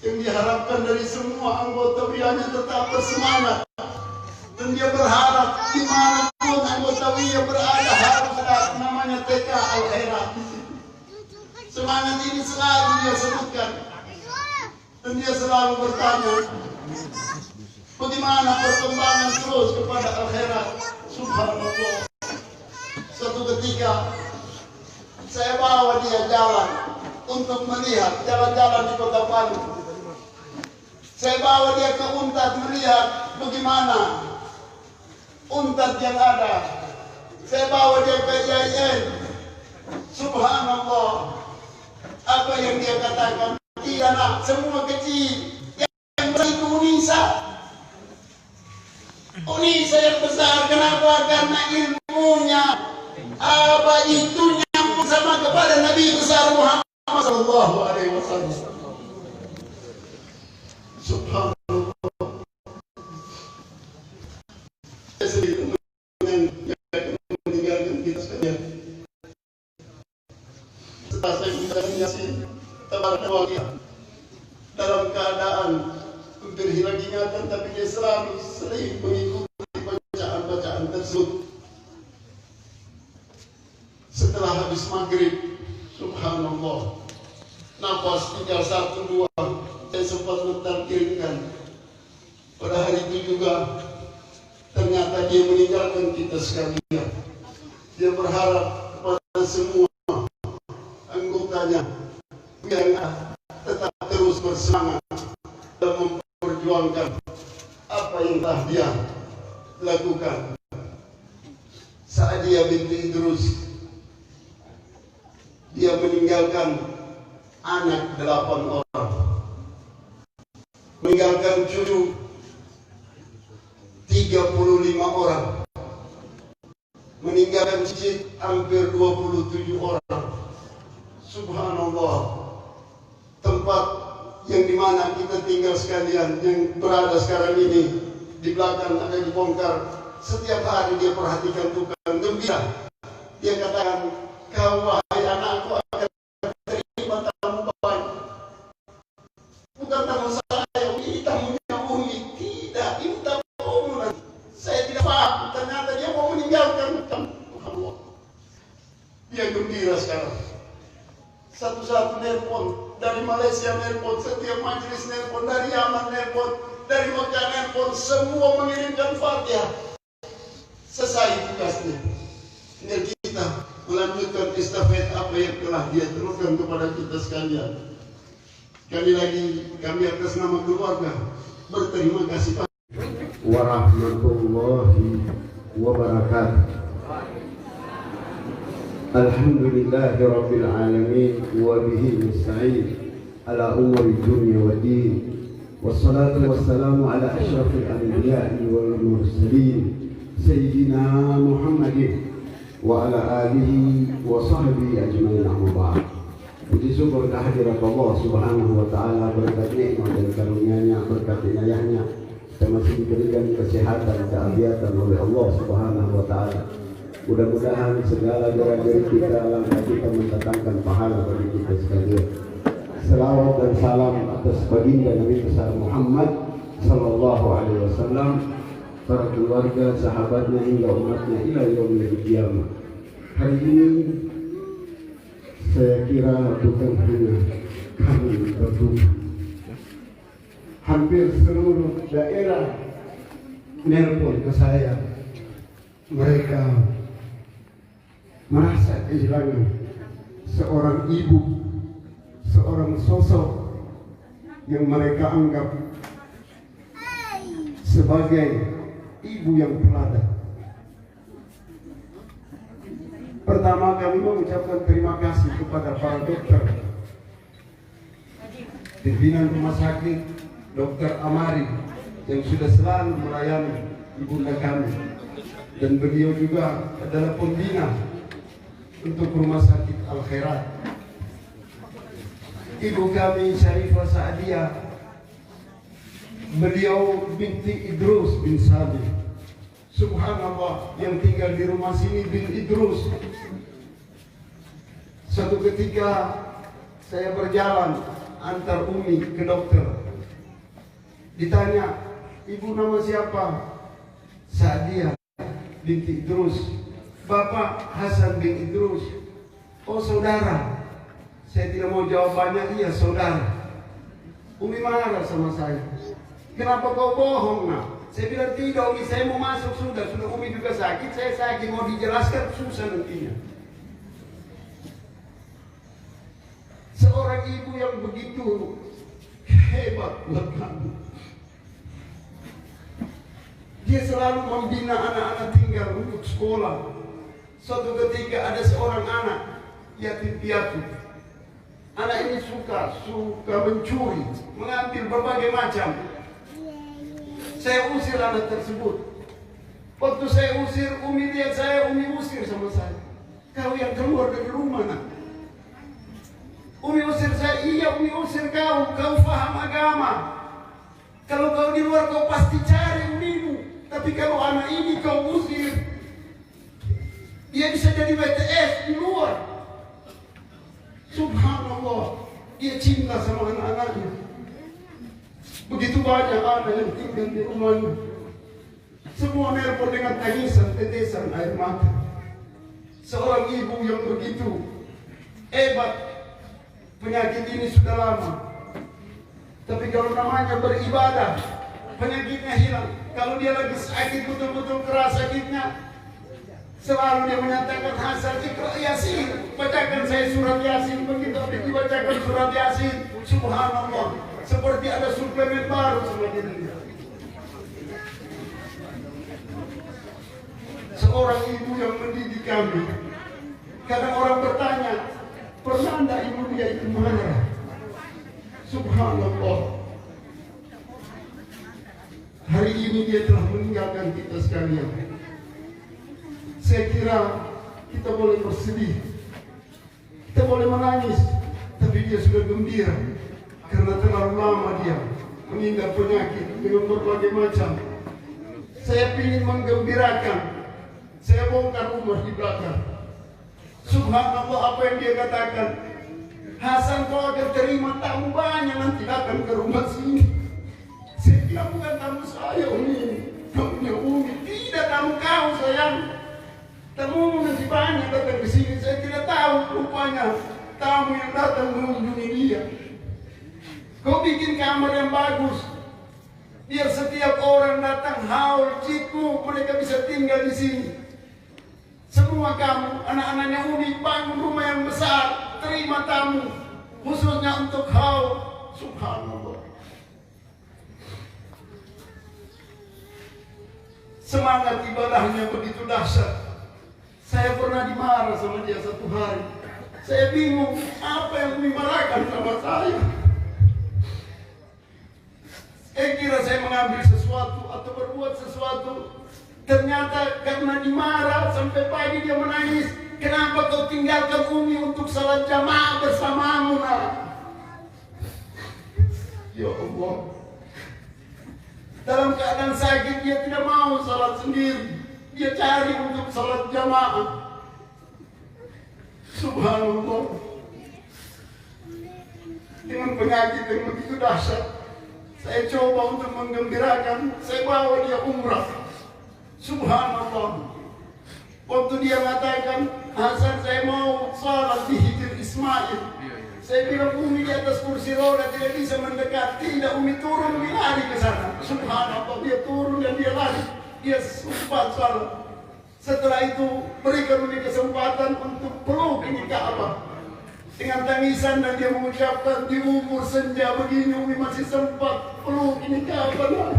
S6: Yang diharapkan dari semua anggota Wiyahnya tetap bersemangat. Dan dia berharap dimanapun anggota Wiyah berada harus ada namanya TK Al-Khairat. Semangat ini selalu dia sebutkan. Dan dia selalu bertanya, bagaimana perkembangan terus kepada Al-Khairat. Subhanallah. Suatu ketika saya bawa dia jalan untuk melihat jalan-jalan di Kota Palu. Saya bawa dia ke Untat melihat bagaimana untat yang ada. Saya bawa dia ke IAIN. Subhanallah. Apa yang dia katakan? Iya nak, semua kecil. Yang besar itu Unisa. Unisa yang besar. Kenapa? Karena ilmunya. Apa itu nyambung sama kepada Nabi besar Muhammad sallallahu alaihi wasallam. Subhanallah. Meninggalkan kita sekalian. Setelah saya membaca Yasin, dalam keadaan hampir hilang ingatan, tapi dia selalu sering mengikuti bacaan-bacaan tersebut. Setelah habis maghrib, subhanallah, nafas tinggal 1-2, saya sempat mentarkirkan. Pada hari itu juga ternyata dia meninggalkan kita sekalian. Dia berharap kepada semua anggotanya yang tetap terus bersemangat dalam memperjuangkan apa yang telah dia lakukan. Sa'adiyah binti Idrus, dia meninggalkan anak 8 orang, meninggalkan cucu 35 orang, meninggalkan cicit hampir 27 orang. Subhanallah. Tempat yang dimana kita tinggal sekalian, yang berada sekarang ini, di belakang akan dibongkar. Setiap hari dia perhatikan tukang gembira. Dia katakan, kau wahai anakku akan terima tamu banyak. Bukan tamu saya, ini tamunya Umi. Tidak, ini tamu umum. Saya tidak paham, ternyata dia mau meninggalkan Allah. Dia gembira sekarang. Satu-satu nelpon, dari Malaysia nelpon, setiap majelis nelpon, dari Yaman nelpon, dari Mekah nelpon, semua mengirimkan Fatihah. Selesai tugasnya. Tinggal kita melanjutkan estafet apa yang telah dia teruskan kepada kita sekalian. Sekali lagi kami atas nama keluarga berterima kasih
S7: warahmatullahi wabarakatuh. Alhamdulillahi rabbil alamin wa bihi nasta'in ala umuri dunya wa din. Wassalatu wassalamu ala asyrafil anbiya'i wal mursalin sayyidina Muhammadin wa ala alihi wa sahbihi ajma'in, amma ba'd. Puji syukur kehadirat Allah Subhanahu wa taala, berkat nikmat dan karunia-Nya, berkat inayahnya kita masih diberikan kesehatan, keafiatan oleh Allah Subhanahu wa taala. Mudah-mudahan segala gerak-gerik kita, langkah kita mendatangkan pahala bagi kita sekalian. Selawat dan salam atas baginda Nabi besar Muhammad sallallahu alaihi wasallam, para keluarga, sahabatnya hingga umatnya ila yaumil qiyamah. Hari ini saya kira bukan hanya kami berdua, hampir seluruh daerah nelpon ke saya. Mereka merasa kehilangan seorang ibu, seorang sosok yang mereka anggap sebagai ibu yang teladan. Pertama, kami mengucapkan terima kasih kepada para dokter pimpinan rumah sakit, Dr. Amari yang sudah selalu melayani ibunda kami, dan beliau juga adalah pembina untuk rumah sakit Al Khairat. Ibu kami Syarifah Sa'adiyah, beliau binti Idrus bin Sabi, subhanallah, yang tinggal di rumah sini bin Idrus. Suatu ketika saya berjalan antar Umi ke dokter, ditanya, ibu nama siapa? Sa'adiyah binti Idrus. Bapak Hasan bin Idrus. Oh saudara. Saya tidak mau jawab banyak, iya saudara. Umi marah sama saya. Kenapa kau bohong nak? Saya bilang tidak Umi, saya mau masuk sudah Umi juga sakit, saya sakit, mau dijelaskan susah nantinya. Seorang ibu yang begitu hebat buat kami.
S6: Dia selalu membina anak-anak tinggal untuk sekolah. Suatu ketika ada seorang anak yatim piatu. Anak ini suka mencuri, mengambil berbagai macam. Saya usir anak tersebut. Waktu saya usir, Umi lihat saya, Umi usir sama saya. Kau yang keluar dari rumah nak. Umi usir saya, iya Umi usir kau paham agama. Kalau kau di luar kau pasti cari umimu. Tapi kalau anak ini kau usir, dia bisa jadi WTS di luar. Subhanallah, dia cinta sama anak-anaknya. Begitu banyak anak yang tinggal di rumahnya. Semua nelpon dengan tangisan, tetesan air mata. Seorang ibu yang begitu hebat, penyakit ini sudah lama. Tapi kalau namanya beribadah, penyakitnya hilang. Kalau dia lagi sakit, betul-betul keras sakitnya, selalu dia menyatakan Hasan Iqra Yasin, bacakan saya surat Yasin. Begitu dibacakan surat Yasin, subhanallah, seperti ada suplemen baru sama dirinya. Seorang ibu yang mendidik kami. Kadang orang bertanya, pernah anda ibu dia itu marah? Subhanallah. Hari ini dia telah meninggalkan kita sekalian. Saya kira kita boleh bersedih, kita boleh menangis, tapi dia sudah gembira karena terlalu lama dia mengidap penyakit dengan berbagai macam. Saya ingin menggembirakan. Saya bongkar rumah di belakang. Subhanallah, apa yang dia katakan, Hasan kau akan terima tamu banyak nanti datang ke rumah sini. Saya bilang bukan tamu saya Umi, tamunya Umi. Tidak tamu kau sayang. Tamu nanti banyak datang ke sini. Saya tidak tahu rupanya tamu yang datang mengunjungi dia. Kau bikin kamar yang bagus, biar setiap orang datang haul cikgu mereka bisa tinggal di sini. Semua kamu, anak-anaknya Umi, bangun rumah yang besar, terima tamu, khususnya untuk haul. Subhanallah. Semangat ibadahnya begitu dahsyat. Saya pernah dimarah sama dia satu hari. Saya bingung, apa yang Umi marahkan sama saya? Saya kira saya mengambil sesuatu atau berbuat sesuatu. Ternyata karena dimarah sampai pagi dia menangis. Kenapa kau tinggalkan Umi untuk salat jamaah bersamamu nak? Ya Allah. Dalam keadaan sakit dia tidak mau salat sendiri. Dia cari untuk salat jamaah. Subhanallah. Dengan penyakit yang begitu dahsyat, saya coba untuk menggembirakan. Saya bawa dia umrah. Subhanallah. Waktu dia mengatakan, Hasan saya mau salat di Hijr Ismail. Saya bilang Umi di atas kursi roda tidak bisa mendekat. Tidak, Umi turun, Umi lari ke sana. Subhanallah, dia turun dan dia lari. Dia sempat salat. Setelah itu berikan Umi kesempatan untuk peluk ini Ka'bah. Dengan tangisan dan dia mengucapkan, di umur senja begini Umi masih sempat peluk ini Ka'bah.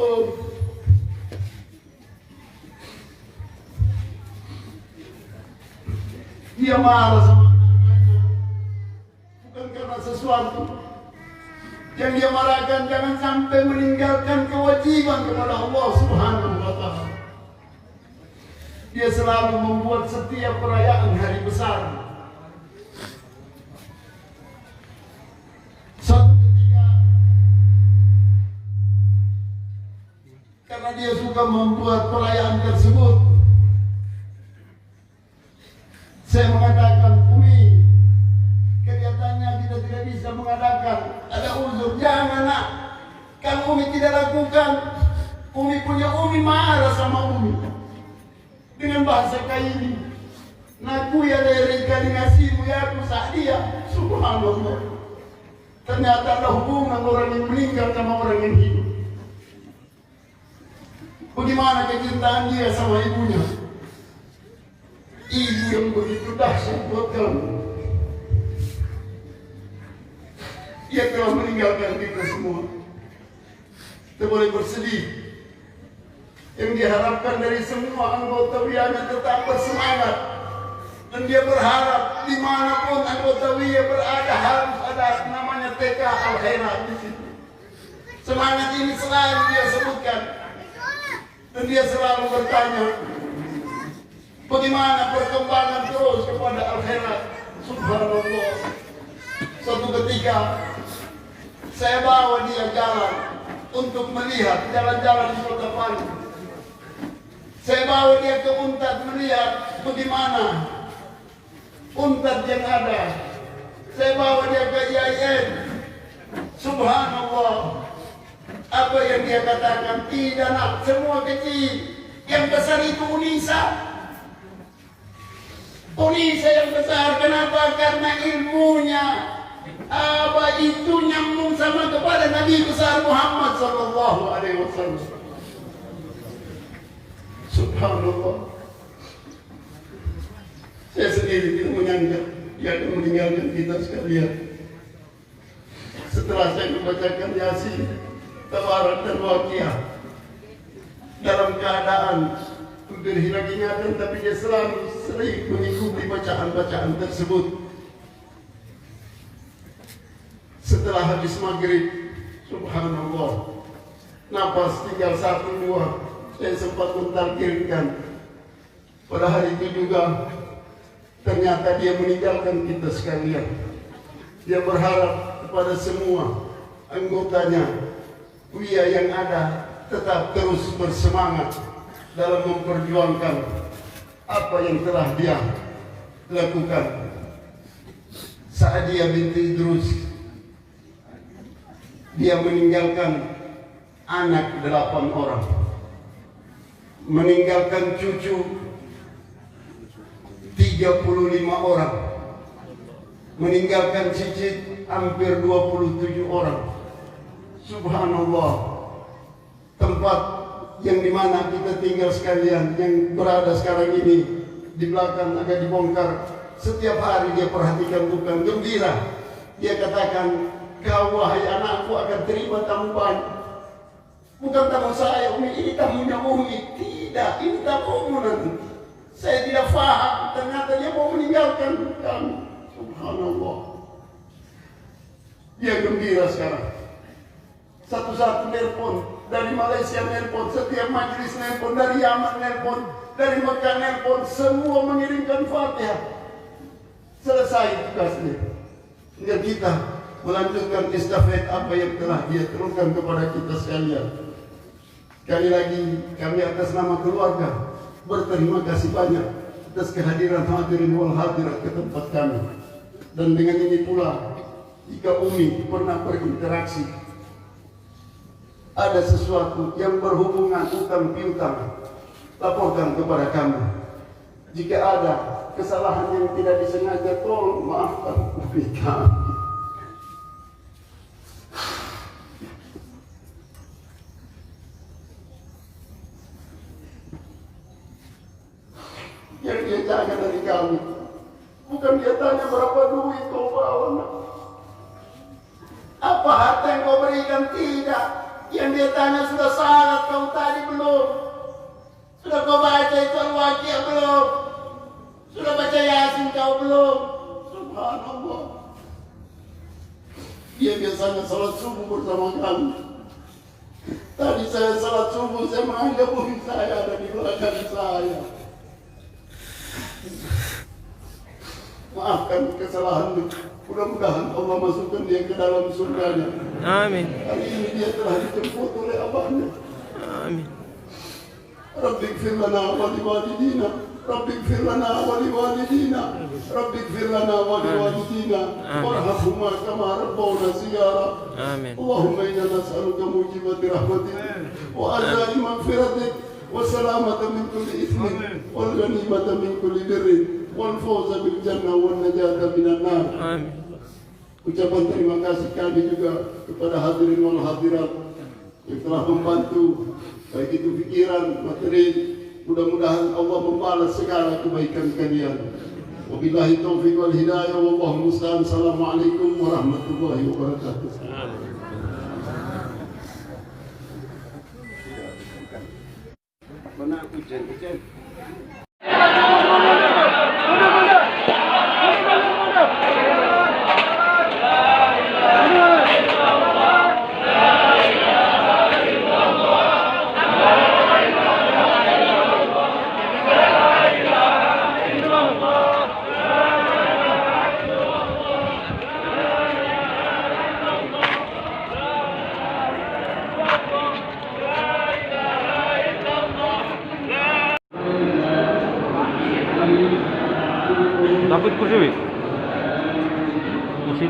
S6: Oh. Dia marah sama anaknya, bukan karena sesuatu. Yang dia marahkan jangan sampai meninggalkan kewajiban kepada Allah Subhanahu wa Ta'ala. Dia selalu membuat setiap perayaan hari besar. Suatu ketika, karena dia suka membuat perayaan tersebut, saya mengatakan, Umi, kelihatannya kita tidak bisa mengadakan, ada uzur, jangan nak. Kalau Umi tidak lakukan, Umi punya Umi marah sama Umi. Dengan bahasa kaini, naku ya dari kali ngasihmu ya aku sahdia. Subhanallah. Ternyata ada hubungan orang yang meninggal sama orang yang hidup. Bagaimana kecintaan dia sama ibunya? Ibu yang begitu dahsyat buat kamu. Dia telah meninggalkan kita semua. Kita boleh bersedih. Yang diharapkan dari semua anggota WIA-nya tetap bersemangat. Dan dia berharap dimanapun anggota WIA berada harus ada namanya TK Al-Khairat di situ. Semangat ini selalu dia sebutkan. Dan dia selalu bertanya, bagaimana perkembangan terus kepada Al-Khairat. Subhanallah. Suatu ketika saya bawa dia jalan untuk melihat jalan-jalan di Kota Palu. Saya bawa dia ke Untat melihat bagaimana Untat yang ada. Saya bawa dia ke IAIN. Subhanallah. Apa yang dia katakan? Tidak nak, semua kecil. Yang besar itu Unisa. Unisa yang besar. Kenapa? Karena ilmunya. Apa itu nyambung sama kepada Nabi besar Muhammad sallallahu alaihi wasallam. Subhanallah. Saya sendiri tidak menyangka dia akan meninggalkan kita sekalian. Setelah saya membacakan Yasin, Tabarak dan Waqiah dalam keadaan hampir hilang ingatan, tapi dia selalu sering mengikuti bacaan-bacaan tersebut. Setelah habis maghrib, subhanallah, nafas tinggal 1-2, saya sempat mentalkirkan. Pada hari itu juga ternyata dia meninggalkan kita sekalian. Dia berharap kepada semua anggotanya, WIA yang ada, tetap terus bersemangat dalam memperjuangkan apa yang telah dia lakukan. Sa'adiyah binti Idrus, dia meninggalkan anak 8 orang, meninggalkan cucu 35 orang, meninggalkan cicit hampir 27 orang. Subhanallah. Tempat yang dimana kita tinggal sekalian, yang berada sekarang ini di belakang agak dibongkar, setiap hari dia perhatikan, bukan gembira. Dia katakan, kau wahai anakku akan terima tamu banyak. Bukan tamu saya, Umi, ini tamunya Umi. Tidak, ini tamumu nanti. Saya tidak faham, ternyata dia mau meninggalkan kami. Subhanallah. Dia gembira sekarang. Satu-satu nelpon, dari Malaysia nelpon, setiap majelis nelpon, dari Yaman nelpon, dari Mekah nelpon, semua mengirimkan Fatihah. Selesai tugasnya. Tinggal kita melanjutkan estafet apa yang telah dia teruskan kepada kita sekalian. Sekali lagi kami atas nama keluarga berterima kasih banyak atas kehadiran hadirin wal hadirat ke tempat kami. Dan dengan ini pula, jika Umi pernah berinteraksi, ada sesuatu yang berhubungan utang piutang, laporkan kepada kami. Jika ada kesalahan yang tidak disengaja, tolong maafkan Umi kami. Yang dia tanya dari kami, bukan dia tanya berapa duit kau bawa, apa harta yang kau berikan, tidak. Yang dia tanya, sudah salat kau tadi belum? Sudah kau baca itu Al-Waqiah belum? Sudah baca Yasin kau belum? Subhanallah. Dia biasanya salat subuh bersama kami. Tadi saya salat subuh, saya menganggap Umi saya ada di belakang saya. Maafkan kesalahan. Mudah-mudahan Allah masukkan dia ke dalam surganya.
S8: Amin.
S6: Hari ini dia telah dijemput oleh abahnya.
S8: Amin.
S6: Rabbighfir lana wa liwalidina. Rabbighfir lana wa liwalidina. Rabbighfir lana wa liwalidina. Warhamhuma kama rabbawna shighara.
S8: Amin.
S6: Allahumma inna nas'aluka mujibati rahmatik wa azai maghfiratik wa salamata min kulli ithmin wal ghanimata min kulli birrin wal fawza bil jannah wan najata minan nar.
S8: Amin.
S6: Ucapan terima kasih kami juga kepada hadirin wal hadirat yang telah membantu, baik itu pikiran, materi. Mudah-mudahan Allah membalas segala kebaikan kalian. Wabillahi taufiq wal hidayah, wallahu musta'an. Assalamualaikum warahmatullahi wabarakatuh.
S1: Ujen.
S8: Dapat kursi, Wi? Kursi.